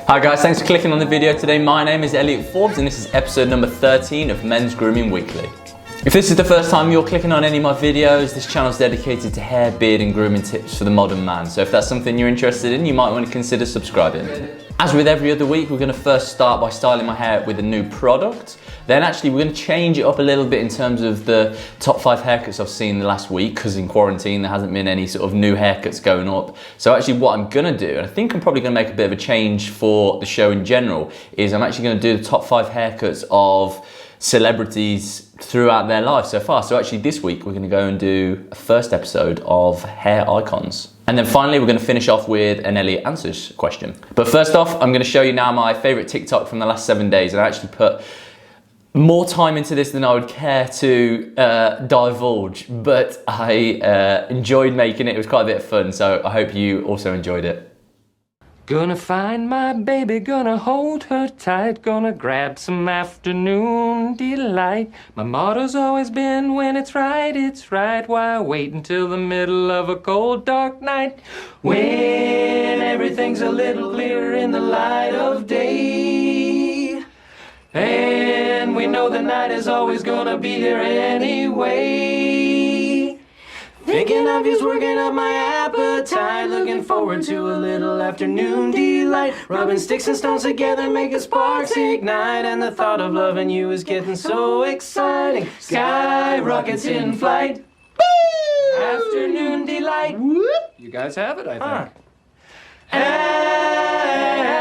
Hi guys, thanks for clicking on the video today. My name is Elliot Forbes and this is episode number 13 of Men's Grooming Weekly. If this is the first time you're clicking on any of my videos, this channel is dedicated to hair, beard and grooming tips for the modern man. So if that's something you're interested in, you might want to consider subscribing. As with every other week, we're going to first start by styling my hair with a new product. Then actually we're going to change it up a little bit in terms of the top 5 haircuts I've seen the last week, because in quarantine there hasn't been any sort of new haircuts going up. So actually what I'm going to do, and I think I'm probably going to make a bit of a change for the show in general, is I'm actually going to do the top 5 haircuts of celebrities throughout their life so far. So actually this week we're going to go and do a first episode of hair icons. And then finally we're going to finish off with an Elliot Answers question. But first off, I'm going to show you now my favourite TikTok from the last 7 days. And I actually put more time into this than I would care to divulge, but I enjoyed making it. It was quite a bit of fun, so I hope you also enjoyed it. Gonna find my baby, gonna hold her tight, gonna grab some afternoon delight. My motto's always been, when it's right, why wait until the middle of a cold dark night? When everything's a little clearer in the light of day. And we know the night is always gonna be here anyway. Thinking of you's working up my appetite, looking forward to a little afternoon delight. Rubbing sticks and stones together, making sparks ignite, and the thought of loving you is getting so exciting. Sky rockets in flight. Woo! Afternoon delight. Whoop. You guys have it, I think.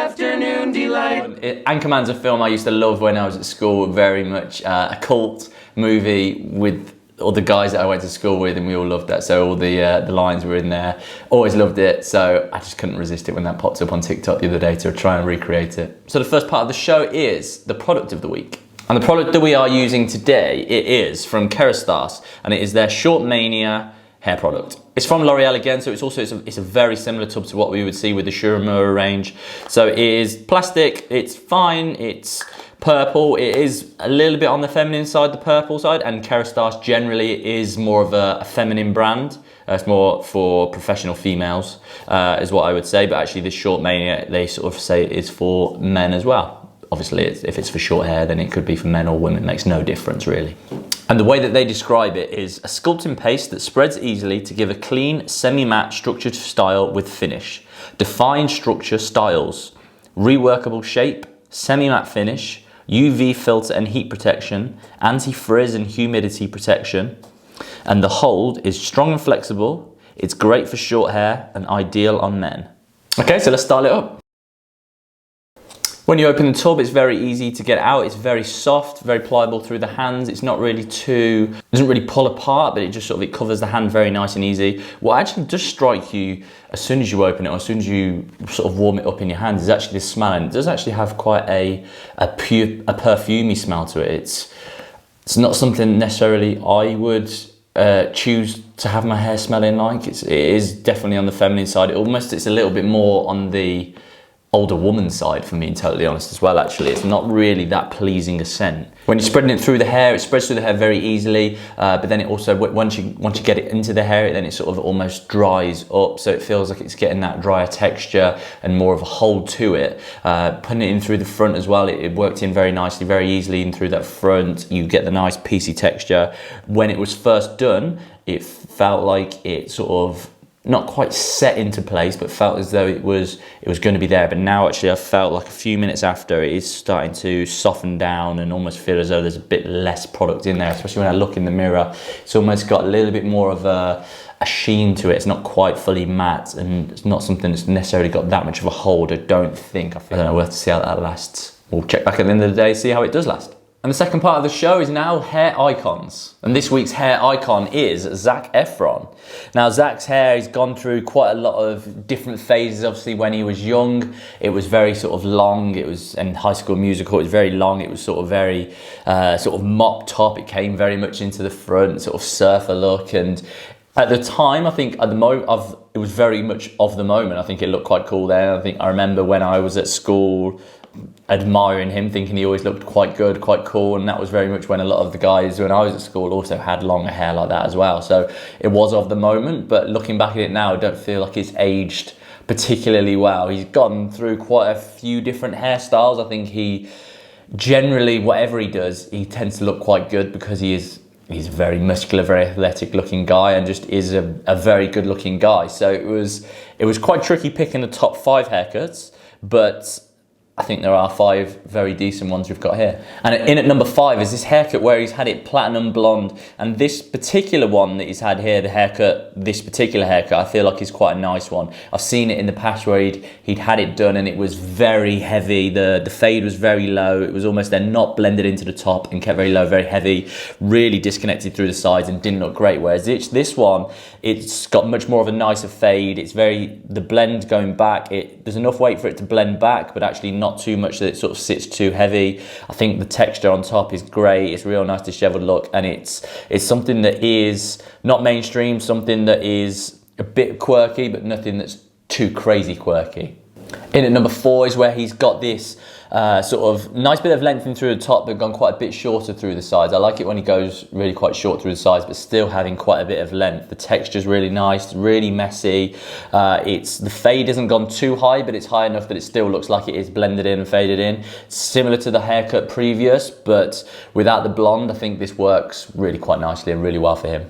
Afternoon delight. Anchorman's a film I used to love when I was at school, very much a cult movie with all the guys that I went to school with, and we all loved that. So all the lines were in there. Always loved it. So I just couldn't resist it when that popped up on TikTok the other day to try and recreate it. So the first part of the show is the product of the week. And the product that we are using today, it is from Kerastase, and it is their Short Mania hair product. It's from L'Oreal again, so it's a very similar tub to what we would see with the Shurumura range. So it is plastic, it's fine, it's purple. It is a little bit on the feminine side, the purple side, and Kerastase generally is more of a feminine brand. It's more for professional females, is what I would say. But actually, this Short Mania, they sort of say is for men as well. Obviously, if it's for short hair, then it could be for men or women. It makes no difference, really. And the way that they describe it is a sculpting paste that spreads easily to give a clean, semi-matte structured style with finish. Defined structure styles, reworkable shape, semi-matte finish, UV filter and heat protection, anti-frizz and humidity protection. And the hold is strong and flexible. It's great for short hair and ideal on men. Okay, so let's style it up. When you open the tub, it's very easy to get out. It's very soft, very pliable through the hands. It's not really doesn't really pull apart, but it covers the hand very nice and easy. What actually does strike you as soon as you open it, or as soon as you sort of warm it up in your hands, is actually the smell. And it does actually have quite a perfumey smell to it. It's not something necessarily I would choose to have my hair smelling like. It is definitely on the feminine side. It's a little bit more on the older woman side, for being totally honest as well. Actually, it's not really that pleasing a scent. When you're spreading it through the hair, it spreads through the hair very easily, but then it also, once you get it into the hair, then it sort of almost dries up, so it feels like it's getting that drier texture and more of a hold to it. Putting it in through the front as well, it worked in very nicely, very easily in through that front. You get the nice piecey texture. When it was first done, it felt like it sort of not quite set into place, but felt as though it was going to be there. But now actually I felt like a few minutes after, it is starting to soften down and almost feel as though there's a bit less product in there, especially when I look in the mirror. It's almost got a little bit more of a sheen to it. It's not quite fully matte, and it's not something that's necessarily got that much of a hold, I don't think. I don't know, we'll have to see how that lasts. We'll check back at the end of the day, see how it does last. And the second part of the show is now hair icons. And this week's hair icon is Zac Efron. Now, Zac's hair has gone through quite a lot of different phases. Obviously, when he was young, it was very sort of long. It was in High School Musical, it was very long. It was sort of very sort of mop top. It came very much into the front, sort of surfer look. And at the time, I think at the moment, it was very much of the moment. I think it looked quite cool then. I remember when I was at school, admiring him, thinking he always looked quite good, quite cool, and that was very much when a lot of the guys when I was at school also had longer hair like that as well. So it was of the moment, but looking back at it now, I don't feel like it's aged particularly well. He's gone through quite a few different hairstyles. I think he generally, whatever he does, he tends to look quite good because he's a very muscular, very athletic looking guy, and just is a very good looking guy. So it was quite tricky picking the top 5 haircuts, but I think there are 5 very decent ones we've got here. And in at number 5 is this haircut where he's had it platinum blonde. And this particular one that he's had here, this particular haircut, I feel like is quite a nice one. I've seen it in the past where he'd had it done and it was very heavy. The fade was very low. It was almost then not blended into the top and kept very low, very heavy, really disconnected through the sides and didn't look great. Whereas this one, it's got much more of a nicer fade. It's the blend going back, there's enough weight for it to blend back, but actually not too much that it sort of sits too heavy. I think the texture on top is great. It's a real nice disheveled look, and it's something that is not mainstream, something that is a bit quirky, but nothing that's too crazy quirky. In at number 4 is where he's got this sort of nice bit of lengthening through the top, but gone quite a bit shorter through the sides. I like it when he goes really quite short through the sides, but still having quite a bit of length. The texture's really nice, really messy. The fade hasn't gone too high, but it's high enough that it still looks like it is blended in and faded in. Similar to the haircut previous, but without the blonde, I think this works really quite nicely and really well for him.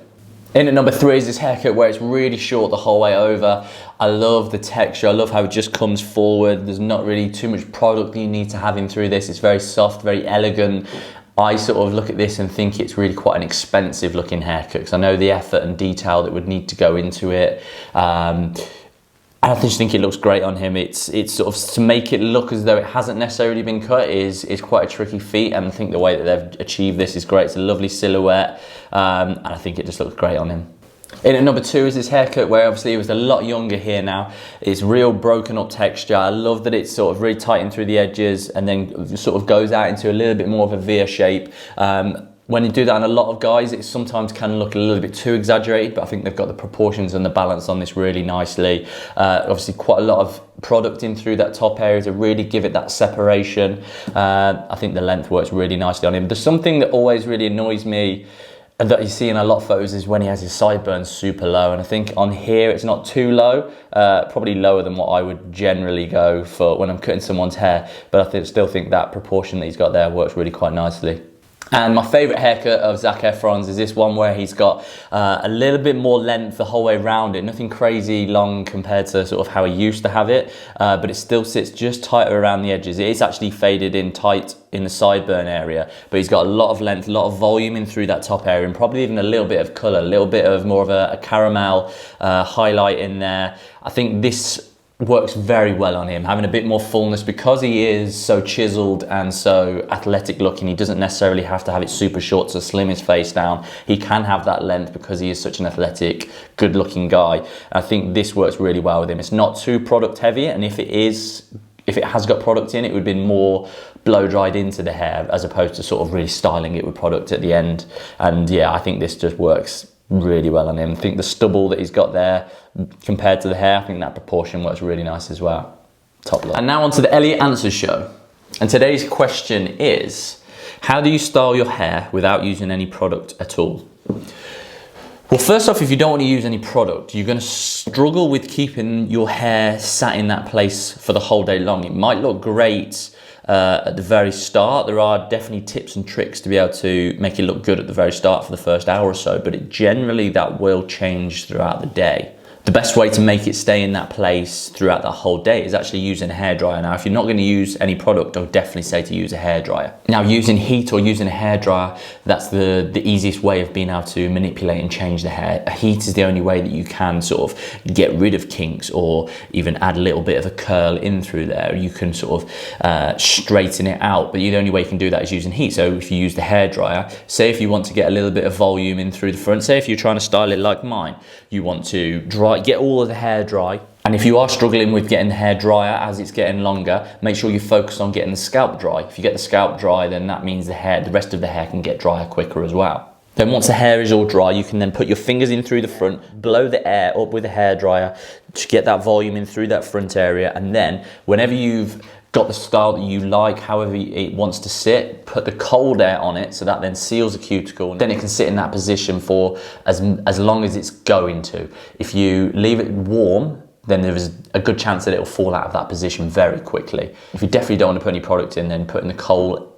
In at number 3 is this haircut where it's really short the whole way over. I love the texture. I love how it just comes forward. There's not really too much product that you need to have in through this. It's very soft, very elegant. I sort of look at this and think it's really quite an expensive looking haircut because I know the effort and detail that would need to go into it. I just think it looks great on him. It's sort of, to make it look as though it hasn't necessarily been cut is quite a tricky feat, and I think the way that they've achieved this is great. It's a lovely silhouette, and I think it just looks great on him. In at number 2 is this haircut where obviously he was a lot younger here now. It's real broken up texture. I love that it's sort of really tightened through the edges and then sort of goes out into a little bit more of a V shape. When you do that on a lot of guys, it sometimes can look a little bit too exaggerated, but I think they've got the proportions and the balance on this really nicely. Obviously quite a lot of product in through that top area to really give it that separation. I think the length works really nicely on him. There's something that always really annoys me and that you see in a lot of photos is when he has his sideburns super low, and I think on here it's not too low, probably lower than what I would generally go for when I'm cutting someone's hair, but I still think that proportion that he's got there works really quite nicely. And my favourite haircut of Zac Efron's is this one where he's got a little bit more length the whole way around it. Nothing crazy long compared to sort of how he used to have it, but it still sits just tighter around the edges. It is actually faded in tight in the sideburn area, but he's got a lot of length, a lot of volume in through that top area, and probably even a little bit of colour, a little bit of more of a caramel highlight in there. I think this works very well on him, having a bit more fullness because he is so chiseled and so athletic looking. He doesn't necessarily have to have it super short to slim his face down. He can have that length because he is such an athletic, good looking guy. I think this works really well with him. It's not too product heavy, and if it has got product in it, would be more blow dried into the hair as opposed to sort of really styling it with product at the end. And yeah, I think this just works really well on him. I think the stubble that he's got there compared to the hair, I think that proportion works really nice as well. Top look. And now on to the Elliot Answers show. And today's question is, how do you style your hair without using any product at all? Well, first off, if you don't want to use any product, you're going to struggle with keeping your hair sat in that place for the whole day long. It might look great at the very start. There are definitely tips and tricks to be able to make it look good at the very start for the first hour or so, but generally that will change throughout the day. The best way to make it stay in that place throughout the whole day is actually using a hairdryer. Now, if you're not going to use any product, I would definitely say to use a hairdryer. Now, using heat or using a hairdryer, that's the easiest way of being able to manipulate and change the hair. Heat is the only way that you can sort of get rid of kinks or even add a little bit of a curl in through there. You can sort of straighten it out, but the only way you can do that is using heat. So if you use the hairdryer, say if you want to get a little bit of volume in through the front, say if you're trying to style it like mine, you want to get all of the hair dry, and if you are struggling with getting the hair drier as it's getting longer, make sure you focus on getting the scalp dry. If you get the scalp dry, then that means the rest of the hair can get drier quicker as well. Then once the hair is all dry, you can then put your fingers in through the front, blow the air up with a hairdryer to get that volume in through that front area, and then whenever you've got the style that you like, however it wants to sit, put the cold air on it so that then seals the cuticle. Then it can sit in that position for as long as it's going to. If you leave it warm, then there is a good chance that it'll fall out of that position very quickly. If you definitely don't want to put any product in, then putting the cold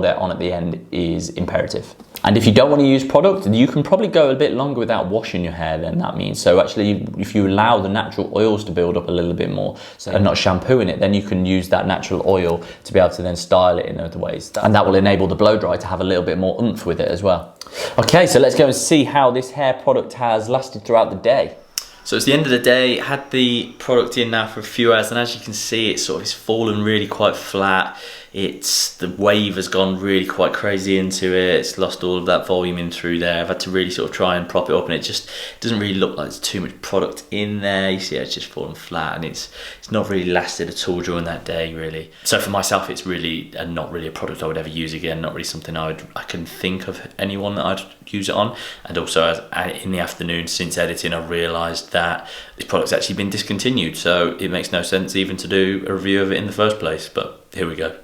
air on at the end is imperative. And if you don't want to use product, you can probably go a bit longer without washing your hair then, that means. So actually, if you allow the natural oils to build up a little bit more and not shampooing it, then you can use that natural oil to be able to then style it in other ways. And that will enable the blow dry to have a little bit more oomph with it as well. Okay, so let's go and see how this hair product has lasted throughout the day. So it's the end of the day, had the product in now for a few hours, and as you can see, it's fallen really quite flat. The wave has gone really quite crazy into it. It's lost all of that volume in through there. I've had to really sort of try and prop it up, and it just doesn't really look like there's too much product in there. You see, it's just fallen flat, and it's not really lasted at all during that day, really. So for myself, it's really not really a product I would ever use again. Not really something I can think of anyone that I'd use it on. And also, in the afternoon, since editing, I realised that this product's actually been discontinued, so it makes no sense even to do a review of it in the first place. But here we go.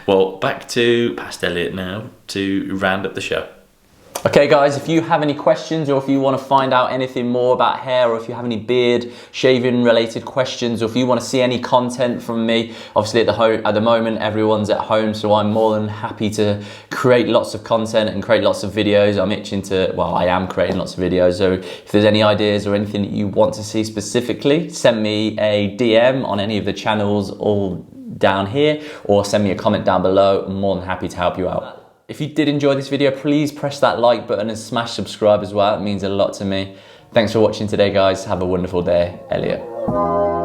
Well, back to past Elliot now to round up the show. Okay guys, if you have any questions or if you want to find out anything more about hair, or if you have any beard shaving related questions, or if you want to see any content from me, obviously at the moment everyone's at home, so I'm more than happy to create lots of content and create lots of videos. I'm itching to, well, I am creating lots of videos, so if there's any ideas or anything that you want to see specifically, send me a DM on any of the channels all down here, or send me a comment down below. I'm more than happy to help you out. If you did enjoy this video, please press that like button and smash subscribe as well. It means a lot to me. Thanks for watching today, guys. Have a wonderful day. Elliot.